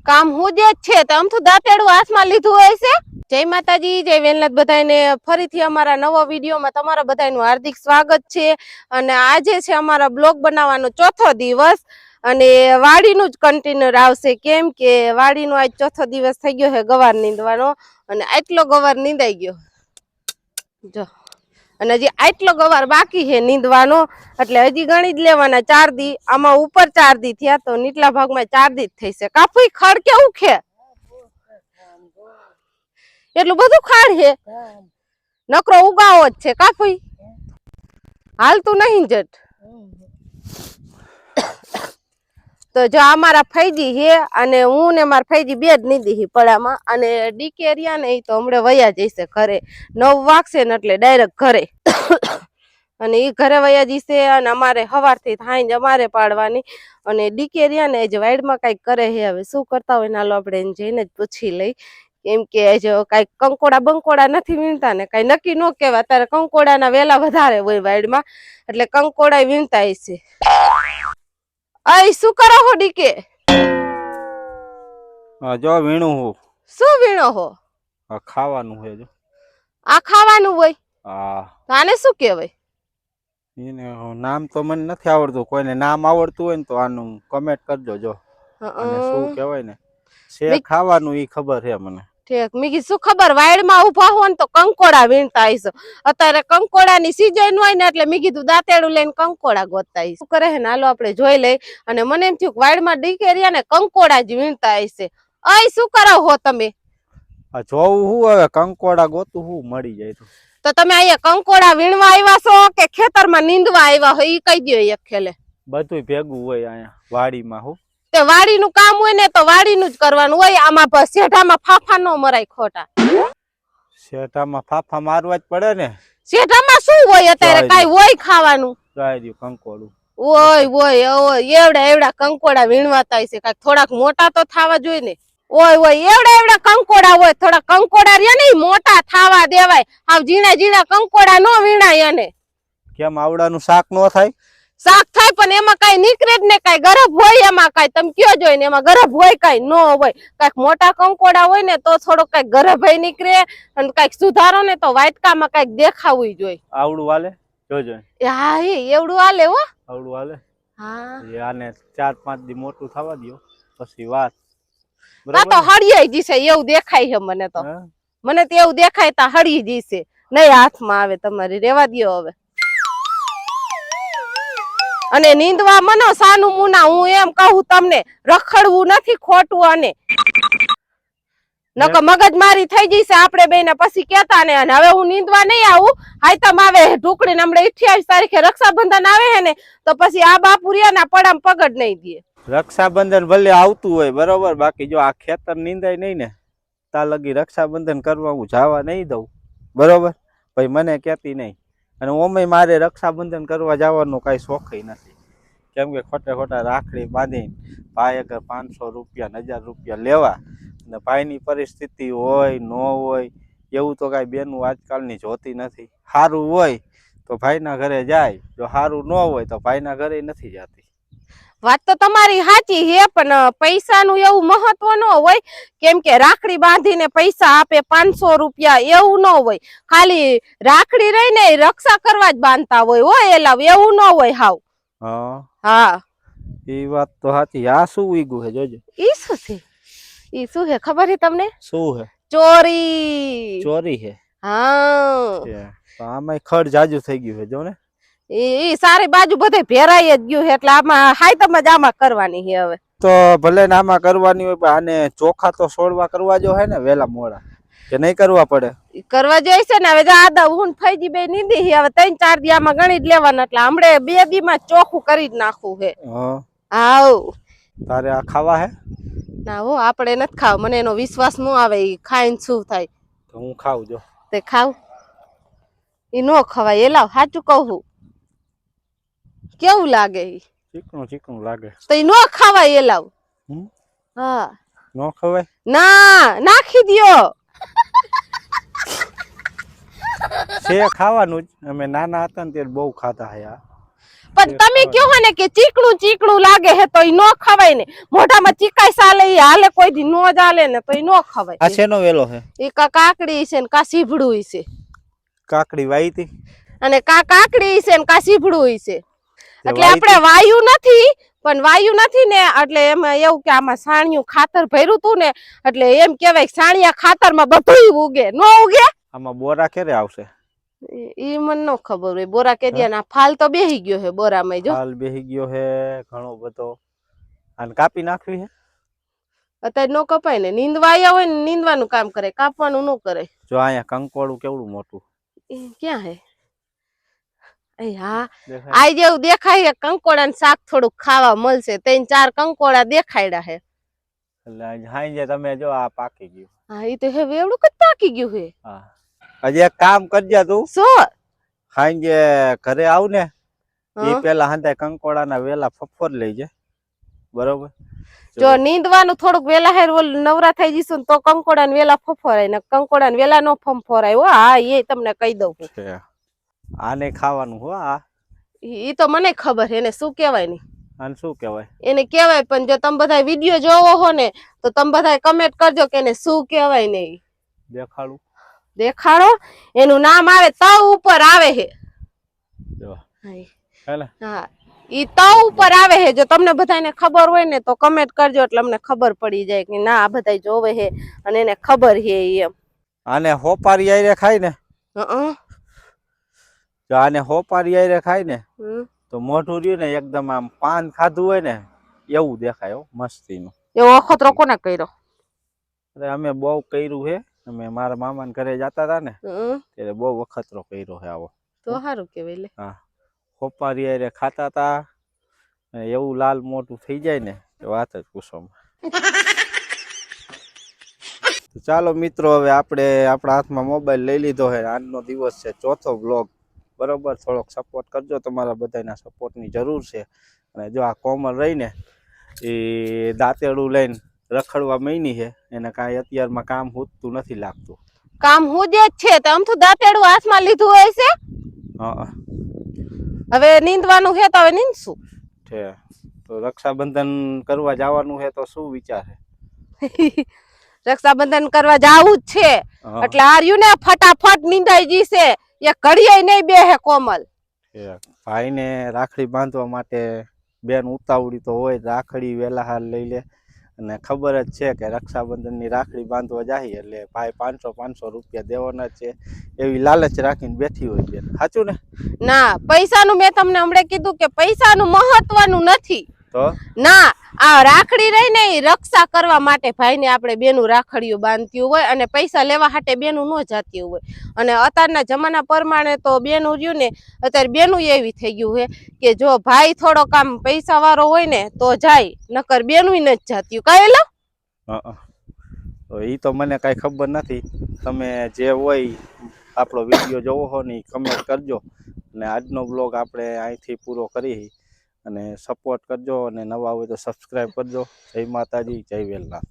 કામ હું જ છે તો આમ તો દાંતેડું હાથમાં લીધું હોય છે। જય માતાજી, જય વેનલાત બધાને ફરીથી અમારા નવા વિડીયોમાં તમારા બધાનું હાર્દિક સ્વાગત છે। અને આજે છે અમારા બ્લોગ બનાવવાનો ચોથો દિવસ અને વાડીનું જ કન્ટિન્યુ આવશે, કેમ કે વાડીનો આજ ચોથો દિવસ થઈ ગયો છે ગવાર નીંદવાનો અને આટલો ગવાર નીંદાઈ ગયો જો, અને હજી આટલો ગવાર બાકી છે નીંદવાનો, એટલે હજી ગણી જ લેવાના 4 દી। આમાં ઉપર 4 દી થયા તો નીચલા ભાગમાં 4 દી થઈ છે। કાફી ખડ કેવું છે, એટલું બધું ખાડ છે, નકરો ઉગાવો જ છે કાફી, હાલતું નહીં જટ। તો જો અમારા ફૈજી છે અને હું ને મારા ફૈજી બે જ નીંદી હી પડામાં, અને ડીકે રહ્યા ને એ તો હમણાં વયા જઈશે ઘરે, 9 વાગશે ને એટલે ડાયરેક્ટ ઘરે અને એ ઘરે વયા જઈશે અને અમારે સવારથી થાય જ અમારે પાડવાની। અને ડીકે રહ્યા ને જે વાઈડમાં કઈક કરે છે, હવે શું કરતા હોય નાલો આપણે એને જઈને જ પૂછી લઈ, કેમ કે જો કઈક કંકોડા બંકોડા નથી વીણતા ને કઈ નક્કી ન કહેવાય, અત્યારે કંકોડાના વેલા વધારે હોય વાઈડમાં, એટલે કંકોડા વીણતા હશે। અય શું કરો હો ડીકે? જો વીણું હું। શું વીણો હો? ખાવાનું છે જો। આ ખાવાનું હોય? હા। આને શું કહેવાય? એને નામ તો મને નથી આવડતું, કોઈને નામ આવડતું હોય ને તો આનું કમેન્ટ કરજો જો, અને શું કહેવાય ને છે ખાવાનું ઈ ખબર છે મને। ઠીક, મી કીધું શું ખબર વાયડમાં ઉભા હો ને તો કંકોડા વીણતા હશો, અત્યારે કંકોડાની સીઝન હોય ને એટલે મી કીધું દાંતેડું લઈને કંકોડા ગોતતા હશે। શું કરે છે હાલો આપણે જોઈ લઈ, અને મને એમ થયું વાયડમાં ડીકે રહ્યા ને કંકોડા જ વીણતા હશે। અય શું કરો હો તમે? આ જોવું હું હવે કંકોડા ગોતું હું મળી જાય તો તમે અહીંયા કંકોડા વીણવા આવ્યા છો કે ખેતરમાં નીંદવા આવ્યા હો, ઈ કહી દો એક ખેલે। બધું ભેગું હોય અહીંયા વાડીમાં। હું તે વાડીનું કામ હોય ને તો વાડીનું જ કરવાનું હોય, આમાં શેઢામાં ફાફા નો મરાય ખોટા। શેઠામાં ફાફા મારવા જ પડે ને, શેઢામાં શું હોય અત્યારે, કાઈ હોય ખાવાનું? કંકોડું ઓય એવડા કંકોડા વીણવાતા હશે, કાંઈક થોડાક મોટા તો થવા જોઈએ ને। ઓય એવડા કંકોડા હોય, થોડા કંકોડા રહ્યા ને મોટા થાવા દેવાય, હાવ ઝીણા ઝીણા કંકોડા નો વીણાય એને। કેમ આવડાનું શાક નો થાય? શાક થાય પણ એમાં કઈ નીકળે જ ને, કઈ ગરબ હોય એમાં, કઈ તમે કયો જોઈ ને એમાં ગરબ હોય કઈ ન હોય, કઈક મોટા કંકોડા હોય ને તો થોડો કઈક ગરબ નીકળે, અને કઈક સુધારો ને તો વાટકામાં કઈક દેખાવું જોઈએ। આવડું હાલે જોજો। હા એવડું હાલે હો, આવડું હાલે। હા આને 4-5 દી મોટું થવા દો પછી વાત આ તો હળિયાઈ જશે એવું દેખાય છે મને તો, મને તો એવું દેખાય તા હળી જશે, નહીં હાથમાં આવે તમારી, રેવા દયો હવે। અને નીંદવા મનો સાનું મુના, હું એમ કહું તમને રખડવું નથી ખોટું, અને નકર મગજ મારી થઈ જશે આપણે બેને પછી કેતા ને। અને હવે હું નીંદવા નહીં આવું, હાયતમ આવે ઢુકડી ને હમણાં 28 તારીખે રક્ષાબંધન આવે છે ને તો પછી આ બાપુરિયા ના પડામ પગડ નહીં દે। રક્ષાબંધન ભલે આવતું હોય બરોબર, બાકી જો આ ખેતર નીંદાય નહીં ને તા લગી રક્ષાબંધન કરવા હું જવા નહીં દઉં બરોબર, ભાઈ મને કહેતી નહીં। અને ઓમે મારે રક્ષાબંધન કરવા જવાનો કાંઈ શોખ નથી, કેમ કે ખોટા રાખડી બાંધીને ભાઈ અગર 500 રૂપિયા 1000 રૂપિયા લેવા, અને ભાઈની પરિસ્થિતિ હોય ન હોય એવું તો કાંઈ બેનું આજકાલની જોતી નથી। સારું હોય તો ભાઈના ઘરે જાય, જો સારું ન હોય તો ભાઈના ઘરે નથી જતી। વાત તો તમારી સાચી છે, પણ પૈસાનું એવું મહત્વ ન હોય, કેમ કે રાખડી બાંધીને પૈસા આપે 500 રૂપિયા એવું ન હોય, ખાલી રાખડી રહીને રક્ષા કરવા જ બાંધતા હોય એલા, એવું ન હોય હાવ। હા એ વાત તો સાચી। આ શું ઉઈગું છે જોજો? ઈ શું છે? ઈ શું છે ખબર છે તમને? શું છે? ચોરી। ચોરી છે? હા તો આમાં ખડ જાજુ થઈ ગયું છે જો ને, ઈ સારી બાજુ બધે ભેરાઈ જ ગયું, એટલે આમાં હાયતમ જ આમાં કરવાની છે હવે। તો ભલે ને આમાં કરવાની હોય, પણ આને ચોખા તો છોડવા કરવા જો હે ને વેલા મોડા, કે નહીં કરવા પડે? કરવા જોઈશે ને, હવે આદા હું ફઈજી બે નીંદી હવે 3-4 દી આમાં ગણી જ લેવાના, એટલે હમણે 2 દી માં ચોખ્ખું કરી જ નાખવું છે। હાવ તારે આ ખાવા હે? ના હો, આપણે નથી ખાવ, મને એનો વિશ્વાસ ન આવે, ઈ ખાઈને શું થાય। તો હું ખાવ જો, તે ખાવ, ઈ નો ખવાય એલા, સાચું કહું। કેવું લાગે? ચીકણું લાગે તો ઈ નો ખવાય એલાવ। હા નો ખવાય? ના નાખી દ્યો। છે ખાવાનું જ, અમે નાના હતા ને ત્યારે બહુ ખાતા હે। પણ તમે કહો હો ને કે ચીકણું ચીકણું લાગે હે તો ઈ નો ખવાય ને, મોઢામાં ચીકાઈ સાલે ઈ હાલે કોઈ દી નો ચાલે ને તો ઈ નો ખવાય. આ શેનો વેલો છે? ઈ કાકડી છે ને કા સીભડું છે. કાકડી વાઈ હતી અને કાકડી છે ને કા સીભડું છે. એટલે આપણે વાયુ નથી, પણ વાયુ નથી ને એટલે એમાં એવું કે આમાં સાણિયું ખાતર ભર્યું તું ને એટલે એમ કહેવાય સાણિયા ખાતરમાં બધું ઉગે. નો ઉગે? આમાં બોરા ક્યારે આવશે? ઈ મને નો ખબર હોય. બોરા કેદિયાના ફાલ તો બેહી ગયો હે બોરામાં. જો ફાલ બેહી ગયો હે ઘણો બધો. અને કાપી નાખવી હે? અત્યારે નો કપાય ને, નીંદવાયા હોય ને નીંદવાનું કામ કરે, કાપવાનું નો કરે. જો અહીંયા કંકોડું કેવડું મોટું. ક્યાં હે? હા આ જેવું દેખાય કંકોડા ને શાક થોડુંક ખાવા મળશે. 3-4 કંકોડા દેખાડ્યા હે. એટલે હાંજે તમે જો આ પાકી ગયું. હા ઈ તો હે એવડું કદ પાકી ગયું હે. હા હજી એક કામ કરજે તું. શું? હાંજે ઘરે આવ ને ઈ પેલા હાંજે કંકોડાના વેલા ફફોર લેજે. બરોબર? જો નીંદવાનું થોડુંક વેલા હેર નવરા થઈ જઈશું તો કંકોડા ને વેલા ફફોરાય ને કંકોડા ને વેલા નો ફફોરાય. હો હા એ તમને કહી દઉં. આને ખાવાનું હો. આ ઈ તો મને ખબર હે. એને શું કહેવાય નહીં. આને શું કહેવાય? એને કહેવાય, પણ જો તમે બધા વિડિયો જોવો હો ને તો તમે બધા કમેન્ટ કરજો કે એને શું કહેવાય નહીં. દેખાડું? દેખાડો. એનું નામ આવે તવ ઉપર આવે હે. જો હા ઈ તવ ઉપર આવે હે. જો તમને બધાને ખબર હોય ને તો કમેન્ટ કરજો એટલે અમને ખબર પડી જાય કે ના આ બધા જોવે હે અને એને ખબર હે એમ. આને હોપારી આયરે ખાય ને, જો આને હોપારી આયરે ખાય ને તો મોઢું રહ્યું ને એકદમ આમ પાન ખાધું હોય ને એવું દેખાય. હો મસ્તીનું. એવો અખતરો કોને કર્યો? અરે અમે બહુ કર્યું હે. અમે મારા મામાને ઘરે જતા હતા ને ત્યારે બહુ અખતરો કર્યો હે આવો. તો સારું કેવાય. લે હા હોપારી આયરે ખાતા તા એવું લાલ મોટું થઈ જાય ને વાત જ પૂછો. ચાલો મિત્રો, હવે આપણે આપણા હાથમાં મોબાઈલ લઈ લીધો છે. આજનો દિવસ છે 4થો બ્લોગ. બરોબર? થોડોક સપોર્ટ કરજો. તમારા બધાના સપોર્ટની જરૂર છે. અને જો આ કોમલ રહીને એ દાંતેડું લઈને રખડવા માંડી છે. એને કાંઈ અત્યારમાં કામ હૂતું નથી લાગતું. કામ હું જ છે તો આમ તો દાંતેડું હાથમાં લીધું હોય છે. હા હવે નીંદવાનું છે તો હવે નીંદશું. છે તો રક્ષાબંધન કરવા જવાનું છે તો શું વિચાર છે? રક્ષાબંધન કરવા જાવું જ છે એટલે આર્યું ને ફટાફટ નીંદાઈ જશે. એ ઘડીએ નહીં બેહે કોમલ. ભાઈ ને રાખડી બાંધવા માટે બેન ઉતાવળી તો હોય. રાખડી વેલા હાલ લઈ લે અને ખબર જ છે કે રક્ષાબંધન ની રાખડી બાંધવા જાય એટલે ભાઈ 500 રૂપિયા દેવાના જ છે એવી લાલચ રાખીને બેઠી હોય બેન. સાચું ને? ના પૈસાનું મેં તમને હમણાં કીધું કે પૈસાનું મહત્વનું નથી. તો ના આ રાખડી રહી ને એ રક્ષા કરવા માટે ભાઈ ને આપણે બેનું રાખડીઓ બાંધતી હોય અને પૈસા લેવા હાટે બેનું ન જાતી હોય. અને અત્યારના જમાના પ્રમાણે તો બેનું રહ્યું ને અત્યારે બેનું એવી થઈ ગયું છે કે જો ભાઈ થોડોક આમ પૈસા વાળો હોય ને તો જાય, નકર બેનું નથી જાતી. કહેલો એ તો મને કઈ ખબર નથી. તમે જે હોય આપણો વિડીયો જોવો હો ને કમેન્ટ કરજો. અને આજનો બ્લોગ આપણે અહીંથી પૂરો કરી અને સપોર્ટ કરજો અને નવા હોય તો સબસ્ક્રાઈબ કરજો. જય માતાજી, જય વેલનાથ.